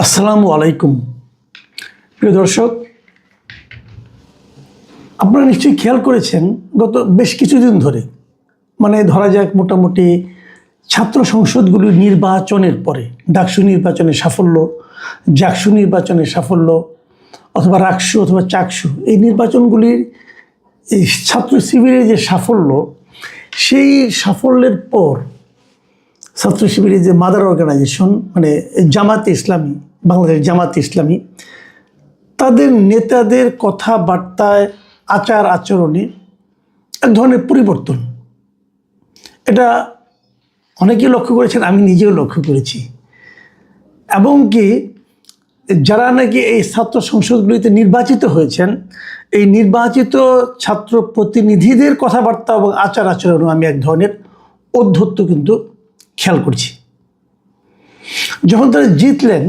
আসসালামু আলাইকুম প্রিয় দর্শক, আপনারা নিশ্চয়ই খেয়াল করেছেন গত বেশ কিছুদিন ধরে ধরা যাক মোটামুটি ছাত্র সংসদগুলির নির্বাচনের পরে ডাকসু নির্বাচনের সাফল্য, জাকসু নির্বাচনের সাফল্য অথবা রাকসু অথবা চাকসু এই নির্বাচনগুলির এই ছাত্র শিবিরের যে সাফল্য, সেই সাফল্যের পর ছাত্র শিবিরের যে মাদার অর্গানাইজেশন জামাতে ইসলামী, বাংলাদেশ জামাতে ইসলামী, তাদের নেতাদের কথাবার্তায় আচার আচরণে এক ধরনের পরিবর্তন, এটা অনেকেই লক্ষ্য করেছেন, আমি নিজেও লক্ষ্য করেছি। এবং কি যারা নাকি এই ছাত্র সংসদগুলিতে নির্বাচিত হয়েছেন, এই নির্বাচিত ছাত্র প্রতিনিধিদের কথাবার্তা এবং আচার আচরণও আমি এক ধরনের ঔদ্ধত্য কিন্তু খেয়াল করছি। যখন তারা জিতলেন,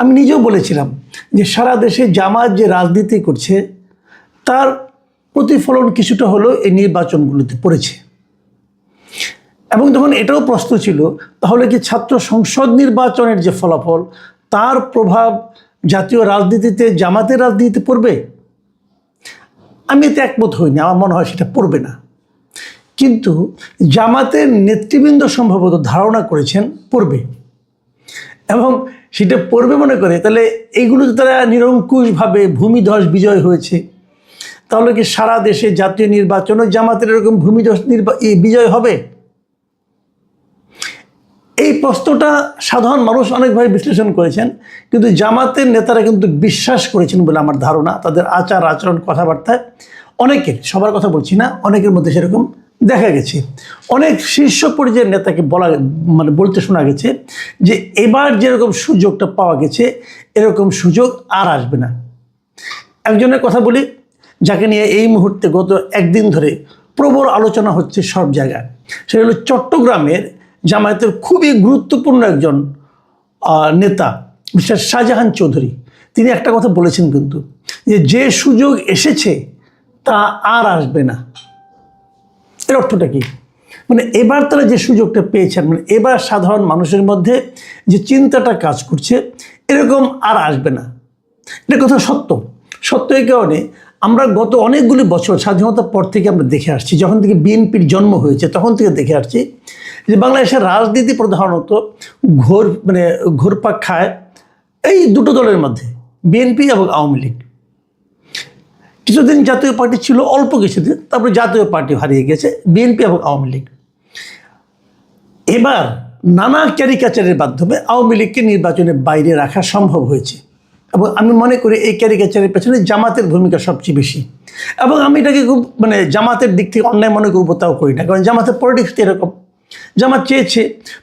আমি নিজেও বলেছিলাম যে সারা দেশে জামাত যে রাজনীতি করছে তার প্রতিফলন কিছুটা হলেও এই নির্বাচনগুলোতে পড়েছে। এবং তখন এটাও প্রশ্ন ছিল, তাহলে কি ছাত্র সংসদ নির্বাচনের যে ফলাফল, তার প্রভাব জাতীয় রাজনীতিতে, জামাতের রাজনীতিতে পড়বে? আমি এতে একমত হইনি, আমার মনে হয় সেটা পড়বে না। কিন্তু জামাতের নেতৃবৃন্দ সম্ভবত ধারণা করেছেন পড়বে, এবং সেটা পড়বে মনে করে তাহলে এইগুলোতে তারা নিরঙ্কুশভাবে ভূমিধস বিজয় হয়েছে। তাহলে কি সারা দেশে জাতীয় নির্বাচনে জামাতের এরকম ভূমিধস বিজয় হবে? এই প্রশ্নটা সাধারণ মানুষ অনেকভাবে বিশ্লেষণ করেছেন, কিন্তু জামাতের নেতারা কিন্তু বিশ্বাস করেছেন বলে আমার ধারণা। তাদের আচার আচরণ, কথাবার্তায় অনেকের, সবার কথা বলছি না, অনেকের মধ্যে সেরকম দেখা গেছে। অনেক শীর্ষ পর্যায়ের নেতাকে বলতে শোনা গেছে যে এবার যেরকম সুযোগটা পাওয়া গেছে, এরকম সুযোগ আর আসবে না। একজনের কথা বলি, যাকে নিয়ে এই মুহূর্তে গত একদিন ধরে প্রবল আলোচনা হচ্ছে সব জায়গায়। সেটা হলো চট্টগ্রামের জামায়াতের খুবই গুরুত্বপূর্ণ একজন নেতা, মিস্টার শাহজাহান চৌধুরী। তিনি একটা কথা বলেছেন কিন্তু, যে সুযোগ এসেছে তা আর আসবে না। এর অর্থটা কি? এবার তারা যে সুযোগটা পেয়েছেন, এবার সাধারণ মানুষের মধ্যে যে চিন্তাটা কাজ করছে, এরকম আর আসবে না। এটা কথা সত্য। এই কারণে আমরা গত অনেকগুলি বছর স্বাধীনতার পর থেকে আমরা দেখে আসছি, যখন থেকে বিএনপির জন্ম হয়েছে তখন থেকে দেখে আসছি যে বাংলাদেশের রাজনীতি প্রধানত ঘোরপাক খায় এই দুটো দলের মধ্যে, বিএনপি এবং আওয়ামী লীগ। কিছুদিন জাতীয় পার্টি ছিল, অল্প কিছুদিন, তারপরে জাতীয় পার্টি হারিয়ে গেছে, বিএনপি এবং আওয়ামী লীগ। এবার নানা ক্যারিকাচারের মাধ্যমে আওয়ামী লীগকে নির্বাচনের বাইরে রাখা সম্ভব হয়েছে, এবং আমি মনে করি এই ক্যারিকাচারের পেছনে জামাতের ভূমিকা সবচেয়ে বেশি। এবং আমি এটাকে খুব জামাতের দিক থেকে অন্যায় মনে করবো তাও করি না, কারণ জামাতের পলিটিক্স এরকম। জামাত চেয়েছে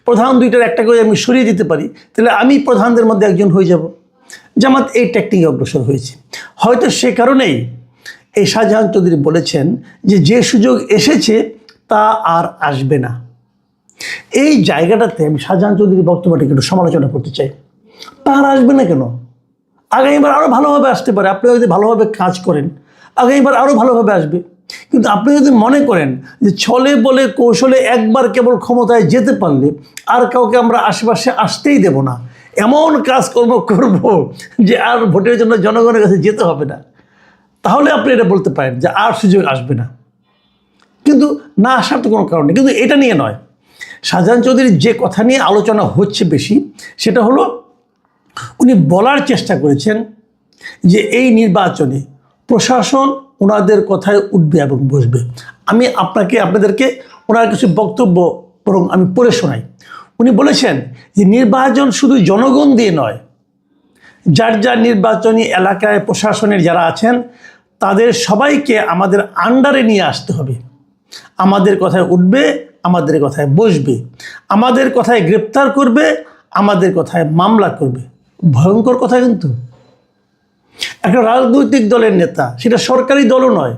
প্রধান দুইটার একটা করে আমি সরিয়ে দিতে পারি, তাহলে আমি প্রধানদের মধ্যে একজন হয়ে যাব। জামাত এই ট্যাকটিকে অগ্রসর হয়েছে। হয়তো সে কারণেই এই শাহজাহান চৌধুরী বলেছেন যে সুযোগ এসেছে তা আর আসবে না। এই জায়গাটাতে আমি শাহজাহান চৌধুরীর বক্তব্যটাকে একটু সমালোচনা করতে চাই। তা আর আসবে না কেন? আগামীবার আরও ভালোভাবে আসতে পারে। আপনি যদি ভালোভাবে কাজ করেন, আগামীবার আরও ভালোভাবে আসবে। কিন্তু আপনি যদি মনে করেন যে ছলে বলে কৌশলে একবার কেবল ক্ষমতায় যেতে পারলে আর কাউকে আমরা আশেপাশে আসতেই দেব না, এমন কাজকর্ম করব যে আর ভোটের জন্য জনগণের কাছে যেতে হবে না, তাহলে আপনি এটা বলতে পারেন যে আর সুযোগ আসবে না। কিন্তু না আসার তো কোনো কারণ নেই। কিন্তু এটা নিয়ে নয়, শাহজাহান চৌধুরীর যে কথা নিয়ে আলোচনা হচ্ছে বেশি, সেটা হলো উনি বলার চেষ্টা করেছেন যে এই নির্বাচনে প্রশাসন ওনাদের কথায় উঠবে এবং বসবে। আমি আপনাদেরকে ওনার কিছু বক্তব্য বরং আমি পড়ে শোনাই। উনি বলেছেন যে নির্বাচন শুধু জনগণ দিয়ে নয়, যার যার নির্বাচনী এলাকায় প্রশাসনের যারা আছেন তাদের সবাইকে আমাদের আন্ডারে নিয়ে আসতে হবে। আমাদের কথায় উঠবে, আমাদের কথায় বসবে, আমাদের কথায় গ্রেপ্তার করবে, আমাদের কথায় মামলা করবে। ভয়ঙ্কর কথা কিন্তু। একটা রাজনৈতিক দলের নেতা, সেটা সরকারি দলও নয়,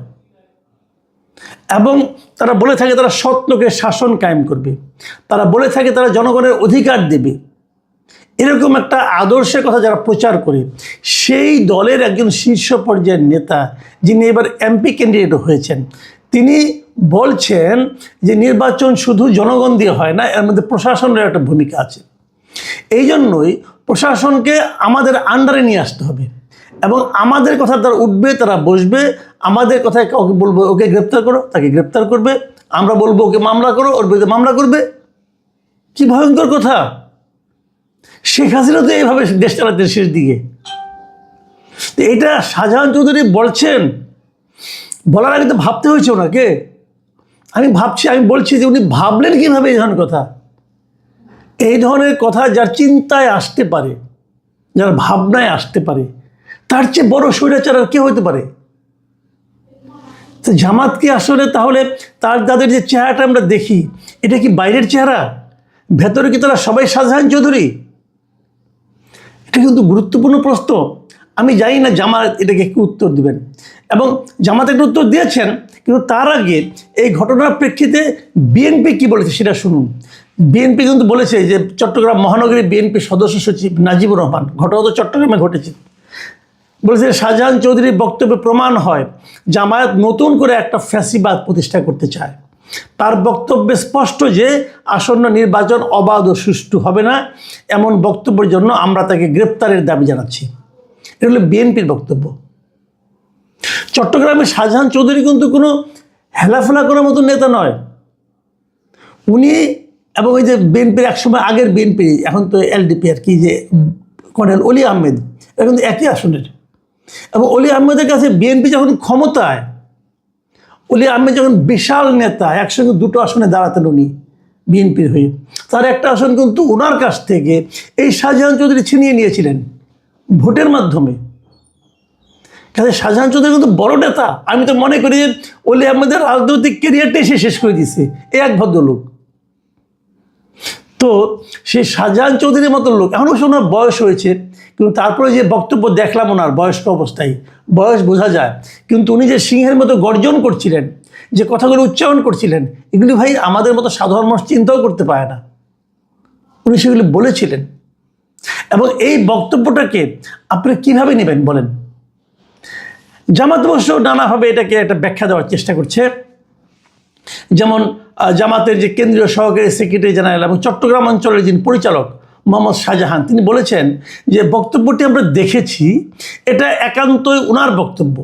এবং তারা বলে থাকে তারা সৎ লোকের শাসন কায়েম করবে, তারা বলে থাকে তারা জনগণের অধিকার দেবে। এরকম একটা আদর্শের কথা যারা প্রচার করে, সেই দলের একজন শীর্ষ পর্যায়ের নেতা যিনি এবার এমপি ক্যান্ডিডেট হয়েছেন, তিনি বলছেন যে নির্বাচন শুধু জনগণ দিয়ে হয় না, এর মধ্যে প্রশাসনের একটা ভূমিকা আছে। এই জন্যই প্রশাসনকে আমাদের আন্ডারে নিয়ে আসতে হবে এবং আমাদের কথা তারা উঠবে, তারা বসবে, আমাদের কথায় কাউকে বলবো ওকে গ্রেপ্তার করো, তাকে গ্রেপ্তার করবে, আমরা বলবো ওকে মামলা করো, ওর বিরুদ্ধে মামলা করবে। কি ভয়ঙ্কর কথা! শেখ হাসিনা তো এইভাবে দেশ চালাতেন শেষ দিকে। এটা শাহজাহান চৌধুরী বলছেন, বলার আগে তো ভাবতে হয়েছে ওনাকে। আমি বলছি যে উনি ভাবলেন কীভাবে এই ধরনের কথা? এই ধরনের কথা যার চিন্তায় আসতে পারে, যার ভাবনায় আসতে পারে, তার চেয়ে বড় স্বৈরাচার আর কে হতে পারে? তো জামাতকে আসলে তাহলে তাদের যে চেহারাটা আমরা দেখি, এটা কি বাইরের চেহারা? ভেতরে কি তারা সবাই শাহজাহান চৌধুরী? এটা কিন্তু গুরুত্বপূর্ণ প্রশ্ন। আমি জানি না জামাত এটাকে একটু উত্তর দিবেন, এবং জামাত একটা উত্তর দিয়েছেন, কিন্তু তার আগে এই ঘটনার প্রেক্ষিতে বিএনপি কি বলেছে সেটা শুনুন। বিএনপি কিন্তু বলেছে যে চট্টগ্রাম মহানগরী বিএনপি সদস্য সচিব নাজিবুর রহমান, ঘটনা তো চট্টগ্রামে ঘটেছে, বলেছে শাহজাহান চৌধুরীর বক্তব্যে প্রমাণ হয় জামায়াত নতুন করে একটা ফ্যাসিবাদ প্রতিষ্ঠা করতে চায়। তার বক্তব্যে স্পষ্ট যে আসন্ন নির্বাচন অবাধ ও সুষ্ঠু হবে না, এমন বক্তব্যের জন্য আমরা তাকে গ্রেপ্তারের দাবি জানাচ্ছি। এটা হলো বিএনপির বক্তব্য। চট্টগ্রামের শাহজাহান চৌধুরী কিন্তু কোনো হেলাফেলা করার মতো নেতা নয়। উনি এবং ওই যে বিএনপির একসময় আগের বিএনপি, এখন তো এলডিপি আর কি, যে কর্নেল অলি আহমেদ, এটা কিন্তু একই আসনের। এবং অলি আহমেদের কাছে বিএনপি যখন ক্ষমতায়, অলি আহমেদ যখন বিশাল নেতা, একসঙ্গে দুটো আসনে দাঁড়াতেন উনি বিএনপির হয়ে, তার একটা আসন কিন্তু ওনার কাছ থেকে এই শাহজাহান চৌধুরী ছিনিয়ে নিয়েছিলেন ভোটের মাধ্যমে। কাজে শাহজাহান চৌধুরী কিন্তু বড় নেতা। আমি তো মনে করি যে অলি আহমেদের রাজনৈতিক ক্যারিয়ারটাই সে শেষ করে দিয়েছে এই এক ভদ্রলোক। তো সেই শাহজাহান চৌধুরীর মতো লোক, এখন অবশ্য ওনার বয়স হয়েছে, কিন্তু তারপরে যে বক্তব্য দেখলাম ওনার বয়স্ক অবস্থায়, বয়স বোঝা যায়, কিন্তু উনি যে সিংহের মতো গর্জন করছিলেন, যে কথাগুলো উচ্চারণ করছিলেন, এগুলি ভাই আমাদের মতো সাধারণ মানুষ চিন্তাও করতে পারে না। উনি সেগুলি বলেছিলেন। এবং এই বক্তব্যটাকে আপনি কিভাবে নেবেন বলেন? জামাত অবশ্য নানাভাবে এটাকে একটা ব্যাখ্যা দেওয়ার চেষ্টা করছে। যেমন জামাতের যে কেন্দ্রীয় সহকারী সেক্রেটারি জেনারেল এবং চট্টগ্রাম অঞ্চলের যিনি পরিচালক মোহাম্মদ শাহজাহান, তিনি বলেছেন যে বক্তব্যটি আমরা দেখেছি, এটা একান্তই ওনার বক্তব্য,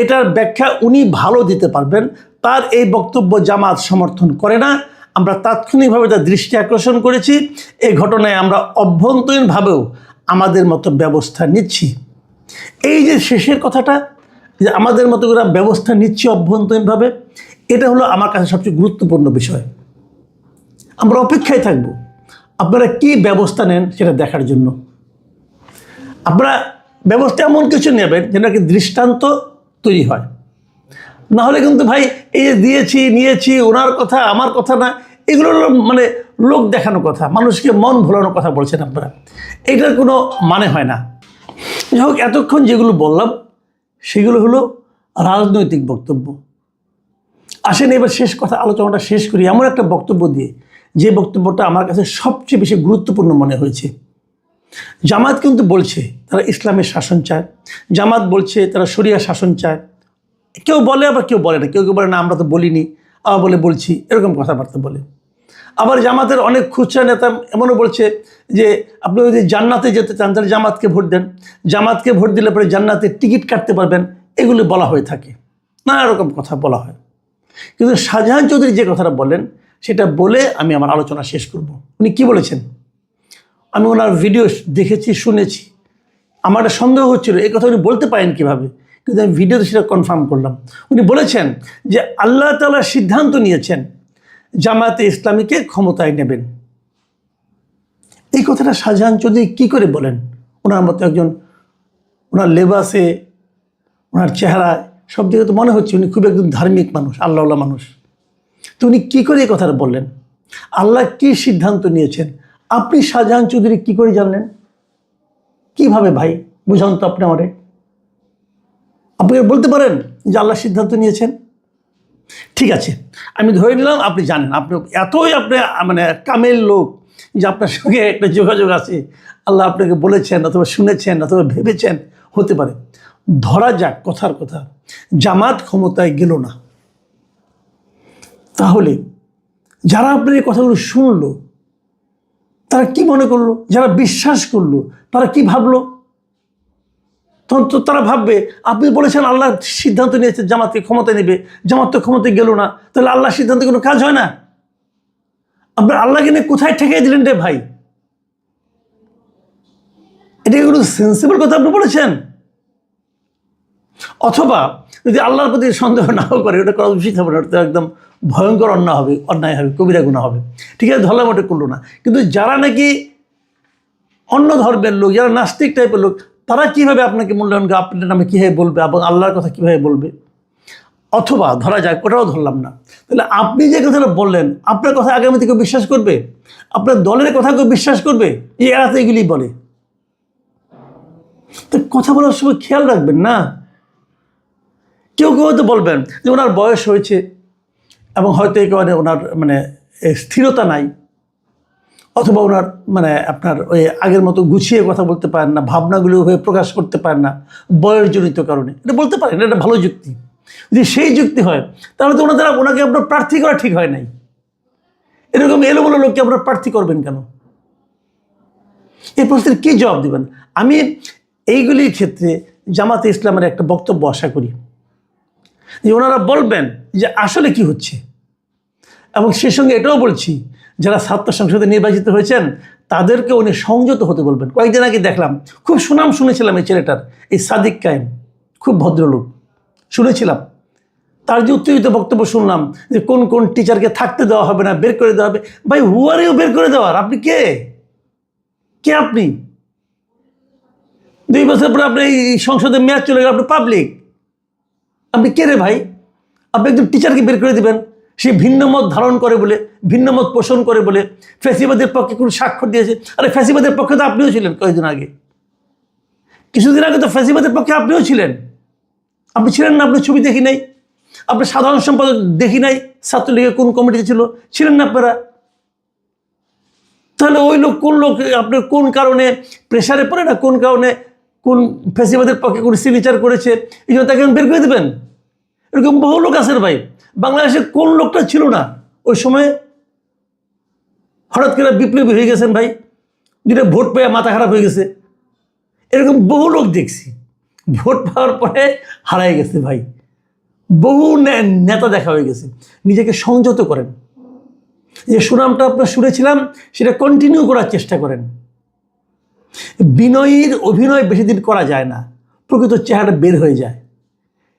এটার ব্যাখ্যা উনি ভালো দিতে পারবেন। তার এই বক্তব্য জামাত সমর্থন করে না। আমরা তাৎক্ষণিকভাবে তার দৃষ্টি আকর্ষণ করেছি। এই ঘটনায় আমরা অভ্যন্তরীণভাবেও আমাদের মতো ব্যবস্থা নিচ্ছি। এই যে শেষের কথাটা, যে আমাদের মতো করে ব্যবস্থা নিচ্ছি অভ্যন্তরীণভাবে, এটা হলো আমার কাছে সবচেয়ে গুরুত্বপূর্ণ বিষয়। আমরা অপেক্ষায় থাকব আপনারা কি ব্যবস্থা নেন সেটা দেখার জন্য। আপনারা ব্যবস্থা এমন কিছু নেবেন যেন কি দৃষ্টান্ত তৈরি হয়। না হলে কিন্তু ভাই এই যে দিয়েছি নিয়েছি, ওনার কথা আমার কথা না, এগুলো মানে লোক দেখানো কথা, মানুষকে মন ভোলানোর কথা বলছেন আপনারা, এটার কোনো মানে হয় না। যাই হোক, এতক্ষণ যেগুলো বললাম সেগুলো হলো রাজনৈতিক বক্তব্য। আসেন এবার শেষ কথা, আলোচনাটা শেষ করি এমন একটা বক্তব্য দিয়ে, যে বক্তব্যটা আমার কাছে সবচেয়ে বেশি গুরুত্বপূর্ণ মনে হয়েছে। জামাত কিন্তু বলছে তারা ইসলামের শাসন চায়, জামাত বলছে তারা শরিয়া শাসন চায়। কেউ বলে আবার কেউ বলে না, কেউ কেউ বলে না আমরা তো বলিনি, আবার বলে বলছি, এরকম কথাবার্তা বলে। আবার জামাতের অনেক খুচরা নেতা এমনও বলছে যে আপনি যদি জান্নাতে যেতে চান তাহলে জামাতকে ভোট দেন, জামাতকে ভোট দিলে পরে জান্নাতের টিকিট কাটতে পারবেন, এগুলি বলা হয়ে থাকে, নানা রকম কথা বলা হয়। কিন্তু শাহজাহান চৌধুরী যে কথাটা বলেন সেটা বলে আমি আমার আলোচনা শেষ করব। উনি কি বলেছেন? আমি ওনার ভিডিও দেখেছি, শুনেছি, আমার একটা সন্দেহ হচ্ছিল এই কথা উনি বলতে পারেন কীভাবে, কিন্তু আমি ভিডিওতে সেটা কনফার্ম করলাম। উনি বলেছেন যে আল্লাহ তাআলা সিদ্ধান্ত নিয়েছেন জামায়াতে ইসলামীকে ক্ষমতায় নেবেন। এই কথাটা শাহজাহান চৌধুরী কী করে বলেন? ওনার মতো একজন, ওনার লেবাসে, ওনার চেহারায় সব দিকে তো মনে হচ্ছে উনি খুব একজন ধার্মিক মানুষ, আল্লাহওয়ালা মানুষ। তো উনি কী করে এই কথাটা বললেন? আল্লাহ কী সিদ্ধান্ত নিয়েছেন আপনি শাহজাহান চৌধুরী কী করে জানলেন? কিভাবে ভাই বুঝান তো আপনি আমারে। আপনি বলতে পারেন যে আল্লাহ সিদ্ধান্ত নিয়েছেন? ঠিক আছে, আমি ধরে নিলাম আপনি জানেন, আপনি এতই আপনি মানে কামেল লোক যে আপনার সঙ্গে একটা যোগাযোগ আছে, আল্লাহ আপনাকে বলেছেন অথবা শুনেছেন অথবা ভেবেছেন, হতে পারে। ধরা যাক কথার কথা জামাত ক্ষমতায় গেল না, তাহলে যারা আপনার এই কথাগুলো শুনলো তারা কি মনে করলো? যারা বিশ্বাস করলো তারা কি ভাবলো? তখন তো তারা ভাববে আপনি বলেছেন আল্লাহ সিদ্ধান্ত নিয়েছে জামাতকে ক্ষমতা নেবে, জামাত তো ক্ষমতায় গেল না, তাহলে আল্লাহর সিদ্ধান্তে কোনো কাজ হয় না? আপনার আল্লাহকে নিয়ে কোথায় ঠেকিয়ে দিলেন রে ভাই? এটা কোনো সেন্সিবল কথা আপনি বলেছেন? অথবা যদি আল্লাহর প্রতি সন্দেহ নাও করে, ওটা করা উচিত হবে না, ওটা একদম ভয়ঙ্কর অন্যায় হবে, কবিরা গুনাহ হবে। ঠিক আছে, ধরলাম ওটা করলো না, কিন্তু যারা নাকি অন্য ধর্মের লোক, যারা নাস্তিক টাইপের লোক, তারা কীভাবে আপনাকে মূল্যায়ন করে, আপনার নামে কীভাবে বলবে এবং আল্লাহর কথা কীভাবে বলবে? অথবা ধরা যাক, ওটাও ধরলাম না, তাহলে আপনি যে কথাটা বললেন আপনার কথা আগামী থেকে বিশ্বাস করবে? আপনার দলের কথা কেউ বিশ্বাস করবে? এরা তো এগুলি বলে। তো কথা বলার সময় খেয়াল রাখবেন না। কেউ কেউ হয়তো বলবেন যে ওনার বয়স হয়েছে এবং হয়তো এই কারণে ওনার মানে স্থিরতা নাই, অথবা ওনার মানে আপনার ওই আগের মতো গুছিয়ে কথা বলতে পারেন না, ভাবনাগুলো ওইভাবে প্রকাশ করতে পারেন না বয়সজনিত কারণে। এটা বলতে পারেন, এটা ভালো যুক্তি। যদি সেই যুক্তি হয় তাহলে তো ওনাকে আপনার প্রার্থী করা ঠিক হয় নাই। এরকম এলোমেলো লোককে আপনার প্রার্থী করবেন কেন? এই প্রশ্নের কী জবাব দেবেন? আমি এইগুলির ক্ষেত্রে জামাতে ইসলামের একটা বক্তব্য আশা করি যে ওনারা বলবেন যে আসলে কি হচ্ছে, এবং সেই সঙ্গে এটাও বলছি যারা ছাত্র সংসদে নির্বাচিত হয়েছেন তাদেরকে উনি সংযত হতে বলবেন। কয়েকদিন আগে দেখলাম, খুব সুনাম শুনেছিলাম এই ছেলেটার, এই সাদিক কায়েম, খুব ভদ্রলোক, শুনেছিলাম তার যে উত্তেজিত বক্তব্য শুনলাম যে কোন কোন টিচারকে থাকতে দেওয়া হবে না, বের করে দেওয়া হবে। ভাই, হু আর ইউ বের করে দেওয়ার? আপনি কে? কে আপনি? 2 বছর পরে আপনি এই সংসদে মেয়াদ চলে গেল, আপনি পাবলিক, আপনি কে রে ভাই? আপনি একজন টিচারকে বের করে দিবেন সে ভিন্ন মত ধারণ করে বলে, ভিন্ন মত পোষণ করে বলে, ফ্যাসিবাদের পক্ষে কোন স্বাক্ষর দিয়েছে? আরে ফ্যাসিবাদের পক্ষে তো আপনিও ছিলেন কয়েকদিন আগে, কিছুদিন আগে তো ফ্যাসিবাদের পক্ষে আপনিও ছিলেন। আপনি ছিলেন না? আপনি ছবি দেখি নাই, আপনার সাধারণ সম্পাদক দেখি নাই, ছাত্রলীগের কোন কমিটিতে ছিলেন না আপনারা? তাহলে ওই লোক কোন লোক আপনার কোন কারণে প্রেশারে পড়ে না, কোন কারণে কোন ফ্যাসিবাদের পক্ষে কোন সিগনেচার করেছে, এই জন্য তাকে বের করে দেবেন? এরকম বহু লোক আছে ভাই। বাংলাদেশে কোন লোকটা ছিল না ওই সময়ে হঠাৎ করে বিপ্লবী হয়ে গেছেন ভাই, যেটা ভোট পেয়ে মাথা খারাপ হয়ে গেছে? এরকম বহু লোক দেখছি, ভোট পাওয়ার পরে হারাই গেছে ভাই। বহু নেতা দেখা হয়ে গেছে। নিজেকে সংযত করেন, যে সুনামটা আপনার শুনেছিলাম সেটা কন্টিনিউ করার চেষ্টা করেন। বিনয়ীর অভিনয় বেশি দিন করা যায় না, প্রকৃত চেহারাটা বের হয়ে যায়।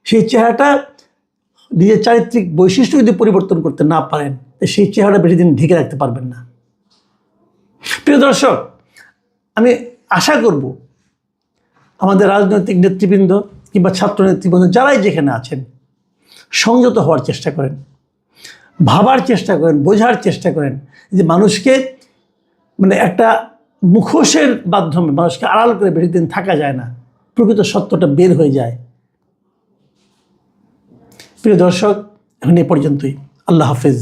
সেই চেহারাটা নিজের চারিত্রিক বৈশিষ্ট্য যদি পরিবর্তন করতে না পারেন, সেই চেহারা বেশি দিন ঢেকে রাখতে পারবেন না। প্রিয় দর্শক, আমি আশা করব আমাদের রাজনৈতিক নেতৃবৃন্দ কিংবা ছাত্র নেতৃবৃন্দ যারাই যেখানে আছেন সংযত হওয়ার চেষ্টা করেন, ভাবার চেষ্টা করেন, বোঝার চেষ্টা করেন যে মানুষকে মানে একটা মুখোশের মাধ্যমে মানুষকে আড়াল করে বেশি দিন থাকা যায় না, প্রকৃত সত্যটা বের হয়ে যায়। প্রিয় দর্শক, এখন এ পর্যন্তই। আল্লাহ হাফেজ।